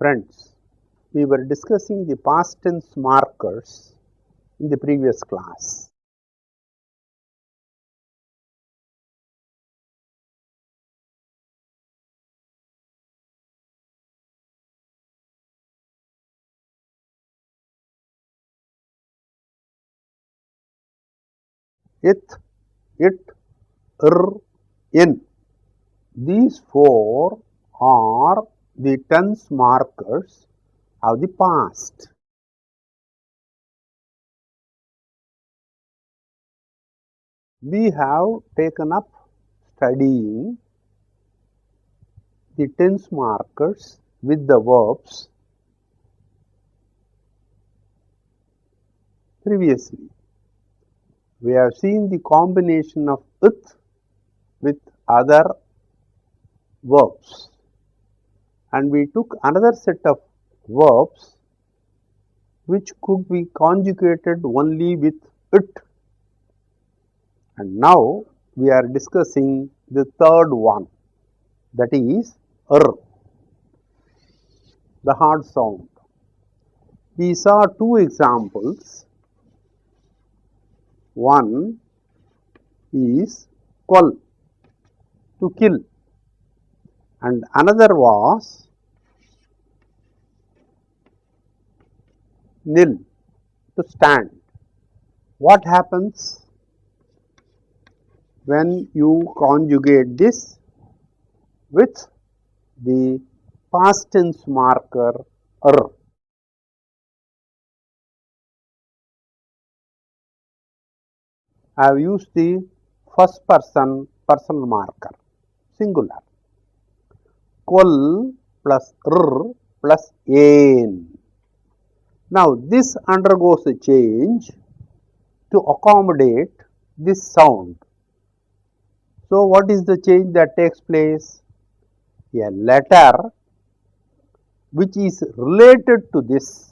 Friends, we were discussing the past tense markers in the previous class. It, in. These four are the tense markers of the past. We have taken up studying the tense markers with the verbs previously. We have seen the combination of it with other verbs, and we took another set of verbs which could be conjugated only with it, and now we are discussing the third one, that is the hard sound. We saw two examples. One is qual, to kill, and another was nil, to stand. What happens when you conjugate this with the past tense marker I have used the first person personal marker, singular. Qual plus plus ain. Now, this undergoes a change to accommodate this sound. So, what is the change that takes place? A letter which is related to this,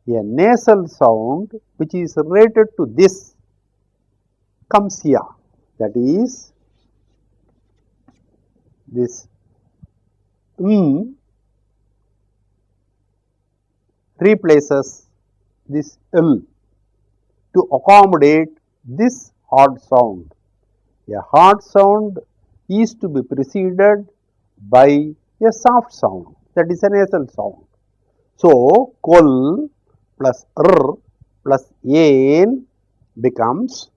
a nasal sound which is related to this, comes here, that is this replaces this l to accommodate this hard sound. A hard sound is to be preceded by a soft sound, that is a nasal sound. So, qual plus plus ain becomes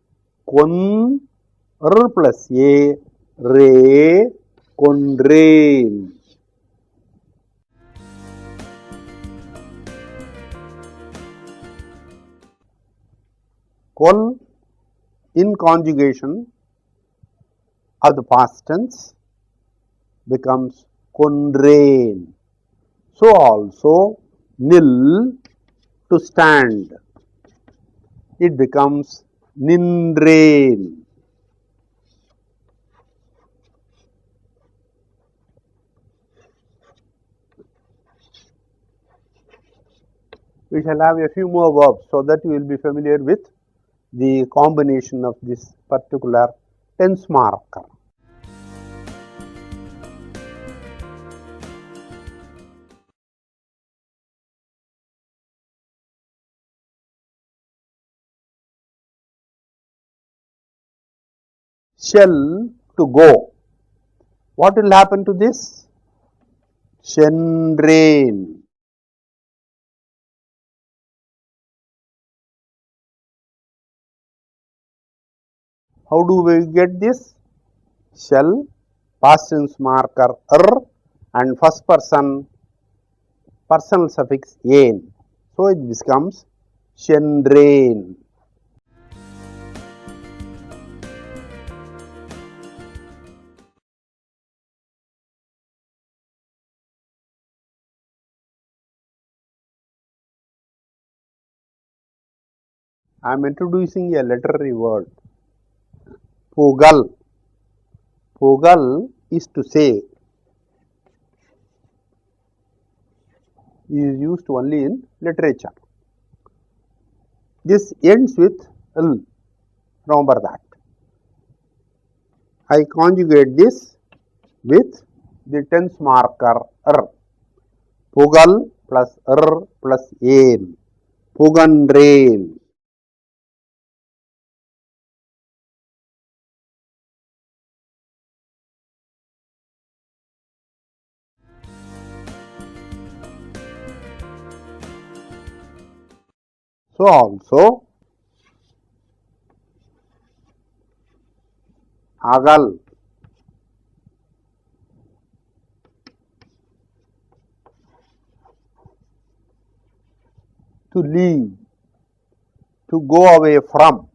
con plus a re conrain. Qual in conjugation of the past tense becomes conrain. So, also nil, to stand, it becomes ninrain. We shall have a few more verbs, so that you will be familiar with the combination of this particular tense marker. Shall, to go. What will happen to this? Shenrain. How do we get this? Shall, past tense marker and first person personal suffix ain. So, it becomes shenrain. I am introducing a literary word. Pugal. Pugal is to say, is used only in literature. This ends with l. Remember that. I conjugate this with the tense marker Pugal plus plus ain. Pugandrain. So also agal, to leave, to go away from,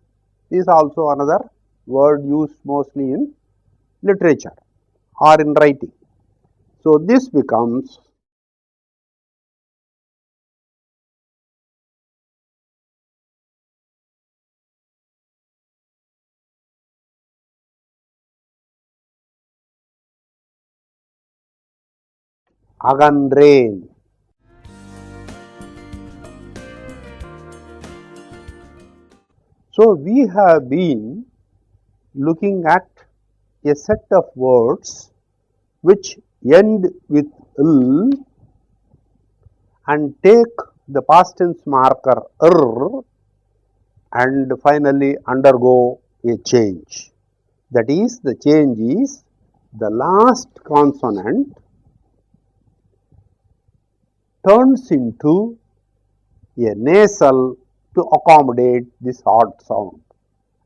is also another word used mostly in literature or in writing. So this becomes agandrain. So we have been looking at a set of words which end with l and take the past tense marker and finally undergo a change. That is, the change is the last consonant turns into a nasal to accommodate this odd sound,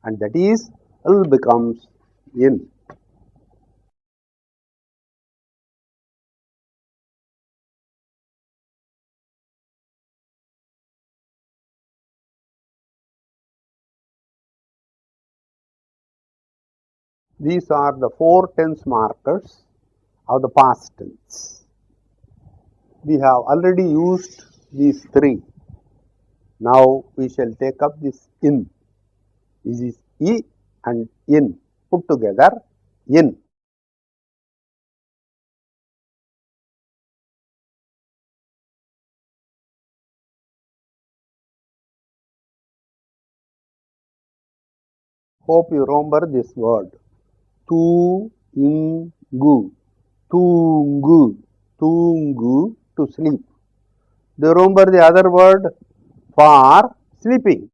and that is l becomes in. These are the 4 tense markers of the past tense. We have already used these 3. Now we shall take up this in. This is e and in put together, in. Hope you remember this word. Tu, ingu, tungu, tungu, to sleep. Do you remember the other word for sleeping?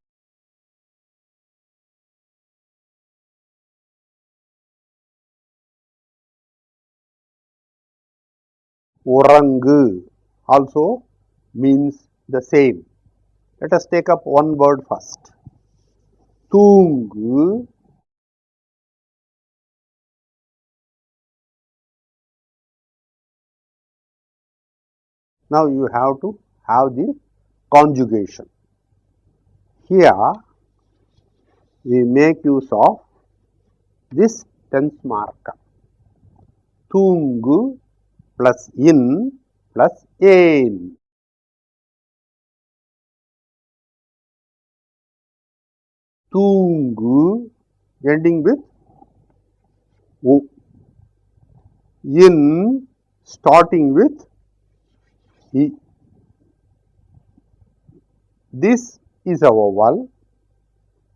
Orangu also means the same. Let us take up one word first. Tungu. Now you have to have the conjugation. Here we make use of this tense marker. Tungu plus in plus ain. Tungu ending with u. In starting with e. This is a vowel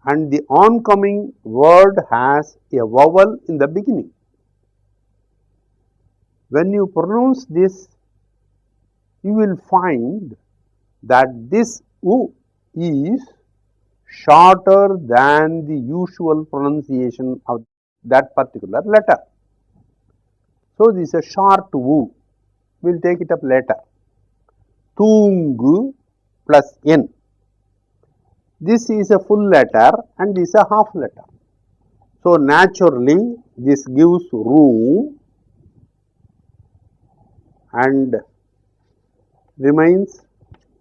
and the oncoming word has a vowel in the beginning. When you pronounce this, you will find that this u is shorter than the usual pronunciation of that particular letter. So this is a short u. We will take it up later. Tungu plus n. This is a full letter and this is a half letter. So naturally this gives room and remains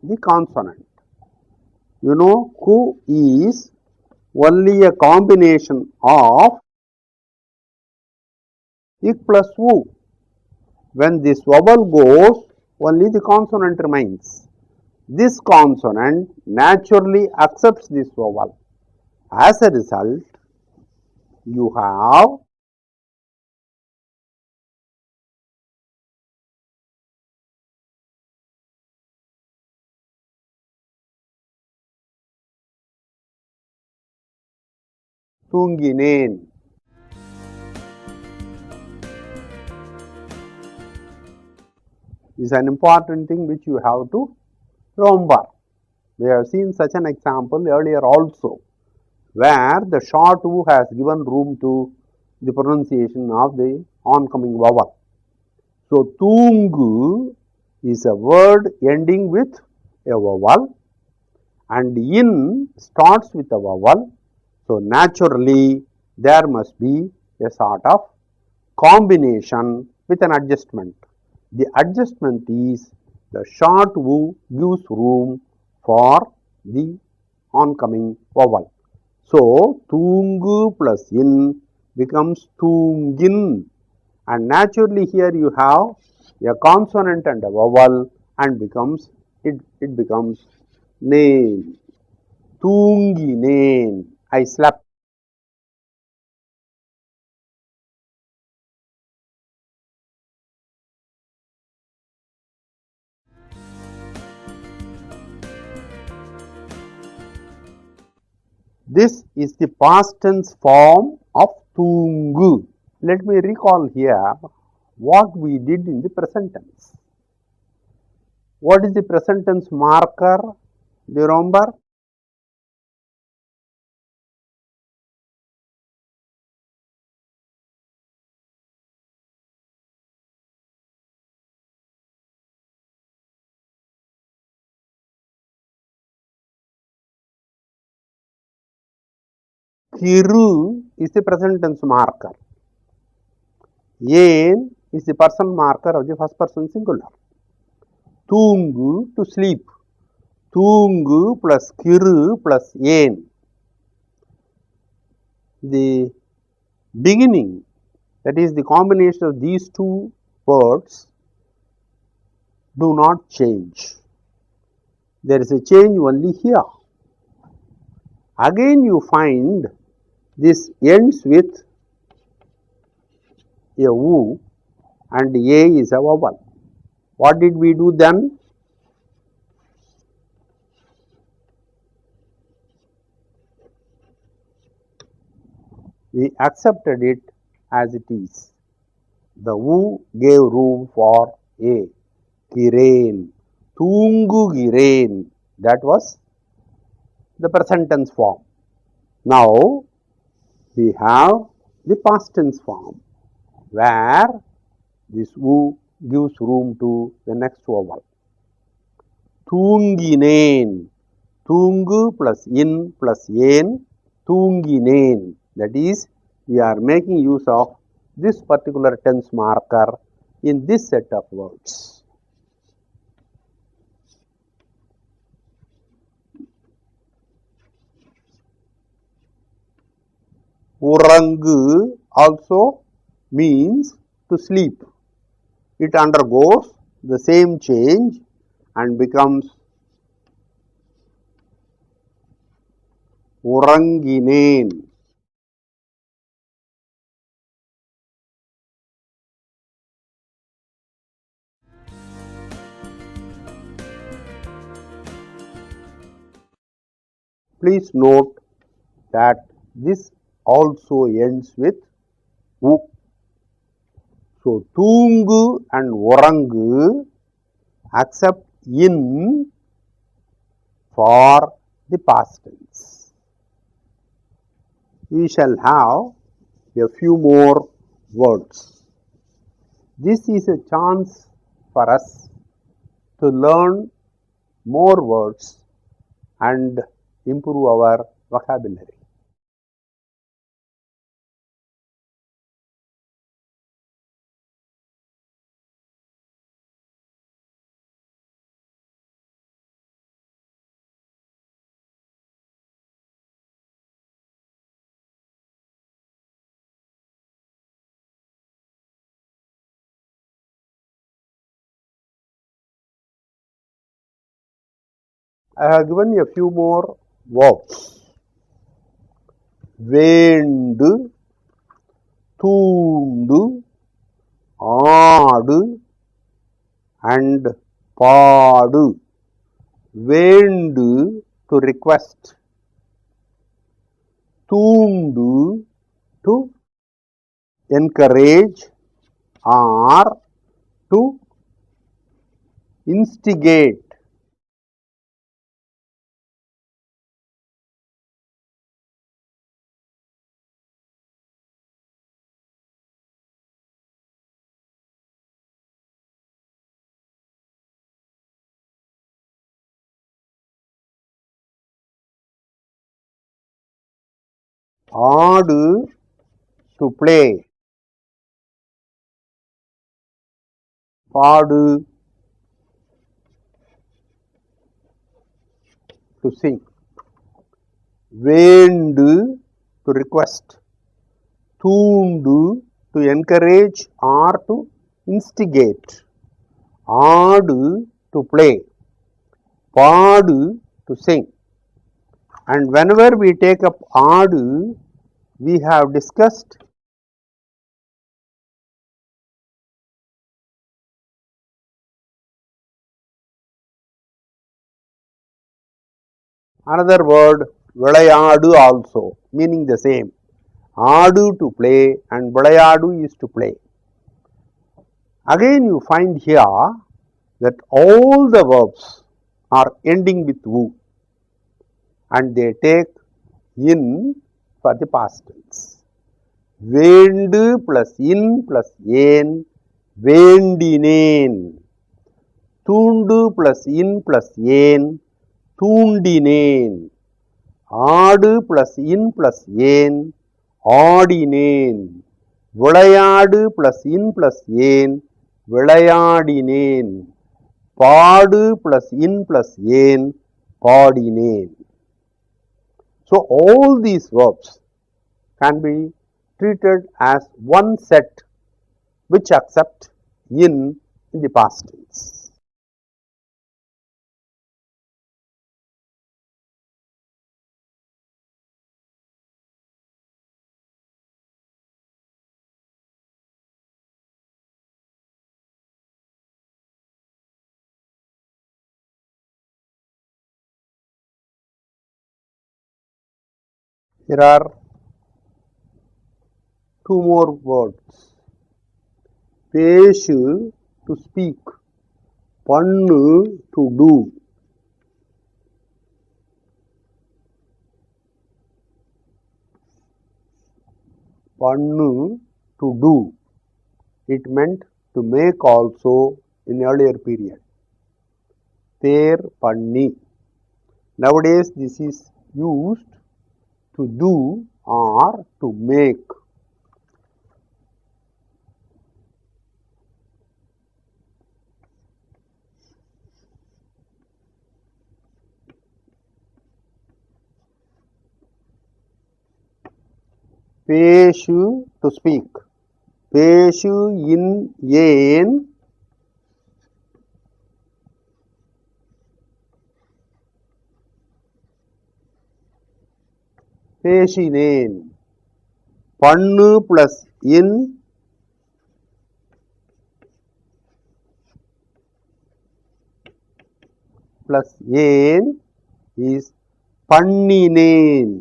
the consonant. You know, ku is only a combination of ik plus u. When this vowel goes, only the consonant remains. This consonant naturally accepts this vowel. As a result, you have tunginen. is an important thing which you have to remember. We have seen such an example earlier also, where the short U has given room to the pronunciation of the oncoming vowel. So, Tungu is a word ending with a vowel, and in starts with a vowel. So, naturally there must be a sort of combination with an adjustment. The adjustment is the short U gives room for the oncoming vowel. So, Tungu plus in becomes Tungin, and naturally here you have a consonant and a vowel, and it becomes name. Tungi name. I slept. This is the past tense form of Tungu. Let me recall here what we did in the present tense. What is the present tense marker? Do you remember? Kiru is the present tense marker. Yen is the person marker of the first person singular. Tungu, to sleep. Tungu plus kiru plus yen. The beginning, that is the combination of these two words, do not change. There is a change only here. Again you find this ends with a U and A is a vowel. What did we do then? We accepted it as it is. The U gave room for A. Kiren. Tungu Giren. That was the present tense form. Now we have the past tense form, where this U gives room to the next vowel. Tunginen. Tungu plus in plus yen. Tunginen. That is, we are making use of this particular tense marker in this set of words. Urangu also means to sleep. It undergoes the same change and becomes Uranginen. Please note that this also ends with U. So, Tungu and Urangu accept in for the past tense. We shall have a few more words. This is a chance for us to learn more words and improve our vocabulary. I have given a few more verbs. Vendu, Tundu, Aadu and Paadu. Vendu, to request. Tundu, to encourage or to instigate, ஆடு to play, பாடு to sing, வேண்டு to request, தூண்டு to encourage or to instigate, ஆடு to play, பாடு to sing. And whenever we take up ஆடு, we have discussed another word விளையாடு also, meaning the same. ஆடு to play and விளையாடு is to play. Again you find here that all the verbs are ending with u and they take in for the past tense. வேண்டு plus in plus ஏன் வேண்டினேன், தூண்டு plus in plus ஏன் தூண்டினேன், ஆடு plus in plus ஏன் ஆடினேன், விளையாடு plus in plus ஏன் விளையாடினேன், பாடு plus in plus ஏன் பாடினேன். So all these verbs can be treated as one set which accept in the past tense. Here are two more words. பேசு to speak, பண்ணு to do, பண்ணு to do. It meant to make also in earlier period. தேர் பண்ணி. Nowadays this is used to do or to make. பேசு to speak, பேசு in ஏன் பேசினேன், பண்ணு plus in plus ஏன் is பண்ணினேன்.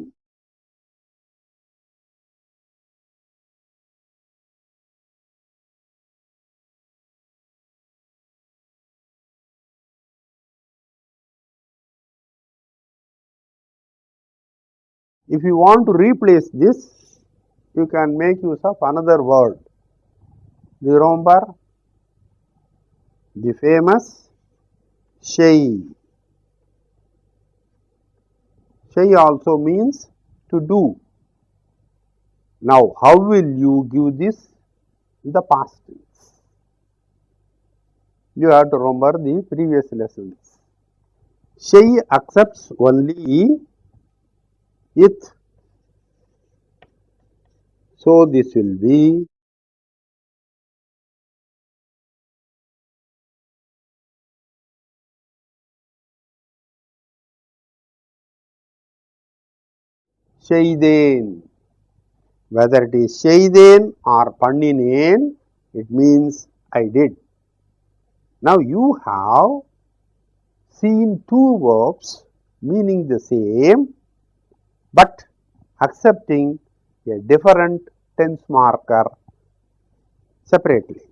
If you want to replace this, you can make use of another word. Do you remember the famous Shei? Shei also means to do. Now, how will you give this in the past tense? You have to remember the previous lessons. Shei accepts only it. So, this will be செய்தேன். Whether it is செய்தேன் or பண்ணினேன், it means I did. Now, you have seen two verbs meaning the same but accepting a different tense marker separately.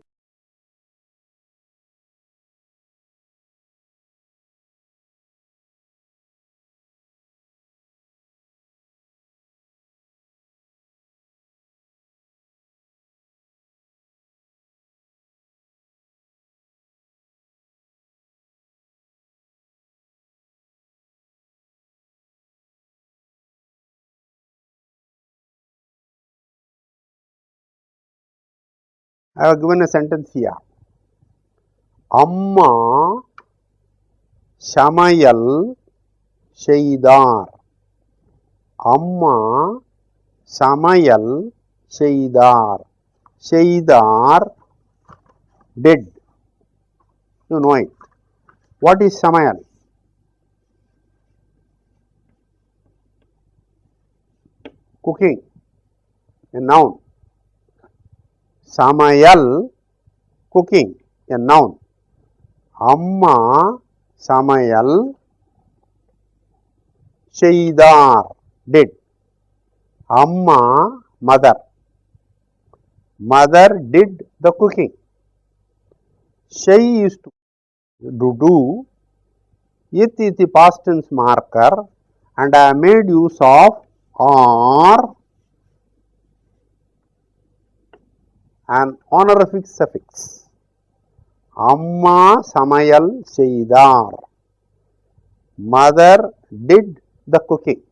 I have given a sentence here. Amma Shamayal Sheidar. Amma Samayal Sheidar. Sheidar did. You know it. What is Samayal? Cooking. A noun. Samayal cooking. A noun. Amma Samayal Sheidar did. Amma mother. Mother did the cooking. Shay is to do. It is the past tense marker and I made use of or an honorific suffix. Amma Samayal Sheidar. Mother did the cooking.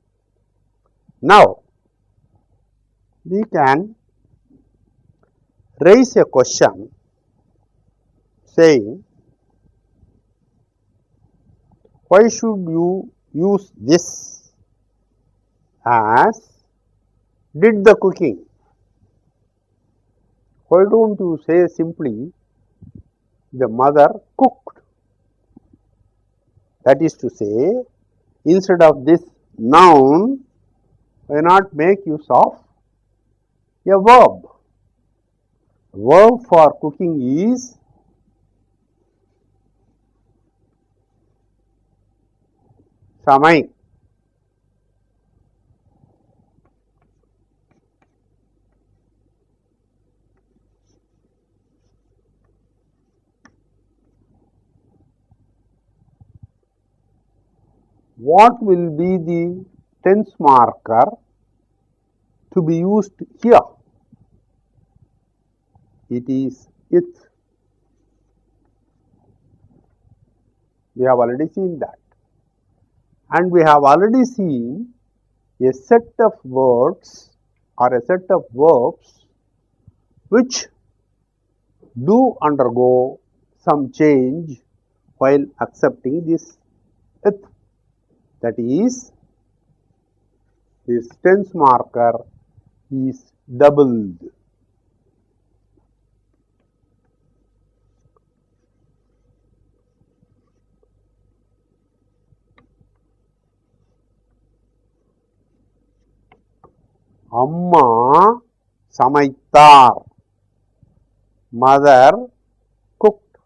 Now, we can raise a question saying, why should you use this as did the cooking? Why don't you say simply the mother cooked? That is to say, instead of this noun, why not make use of a verb? Verb for cooking is samai. What will be the tense marker to be used here? It is it. We have already seen that. And we have already seen a set of words or a set of verbs which do undergo some change while accepting this it. That is, this tense marker is doubled. Amma Samaittar. Mother cooked.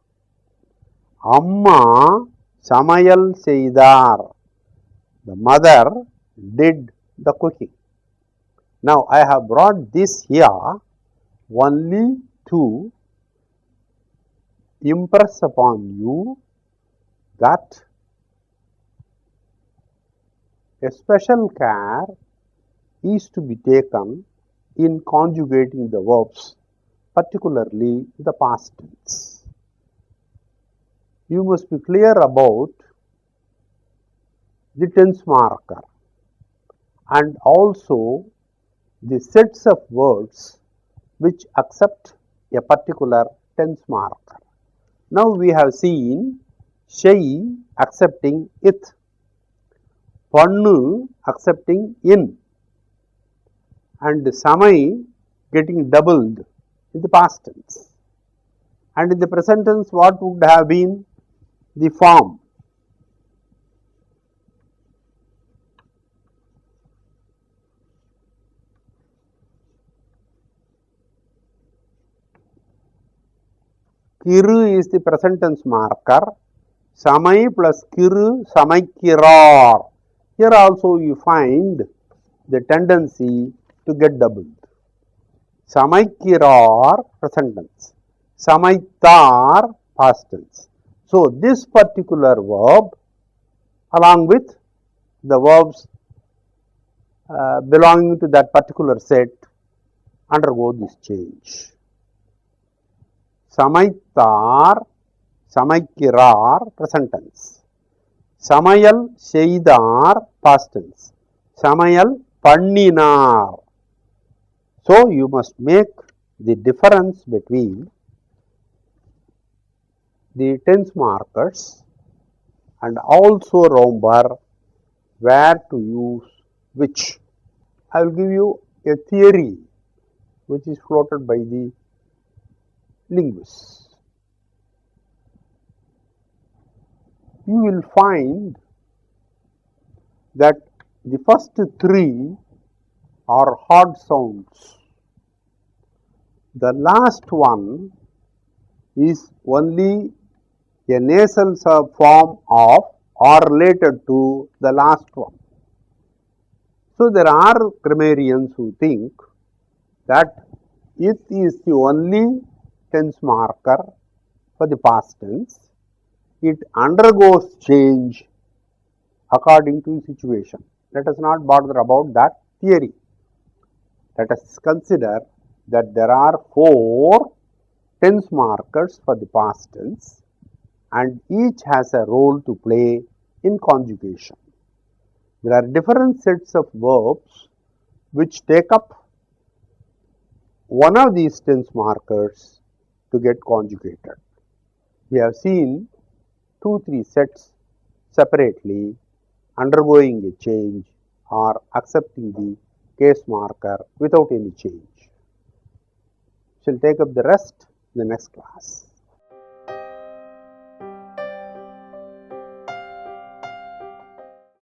Amma Samayal Seidar. The mother did the cooking. Now, I have brought this here only to impress upon you that a special care is to be taken in conjugating the verbs, particularly the past tense. You must be clear about the tense marker and also the sets of words which accept a particular tense marker. Now, we have seen Shai accepting it, Pannu accepting in, and Samai getting doubled in the past tense. And in the present tense, what would have been the form? Kiru is the present tense marker. Samai plus Kiru, Samaikirar. Here also you find the tendency to get doubled. Samaikirar present tense. Samaitar past tense. So, this particular verb along with the verbs belonging to that particular set undergo this change. Samaitar, Samaikirar present tense. Samayal Sheidar past tense. Samayal Panninar. So, you must make the difference between the tense markers and also remember where to use which. I will give you a theory which is floated by the linguists. You will find that the first three are hard sounds. The last one is only a nasal form of or related to the last one. So, there are grammarians who think that it is the only tense marker for the past tense. It undergoes change according to the situation. Let us not bother about that theory. Let us consider that there are 4 tense markers for the past tense and each has a role to play in conjugation. There are different sets of verbs which take up one of these tense markers to get conjugated. We have seen 2-3 sets separately undergoing a change or accepting the case marker without any change. We shall take up the rest in the next class.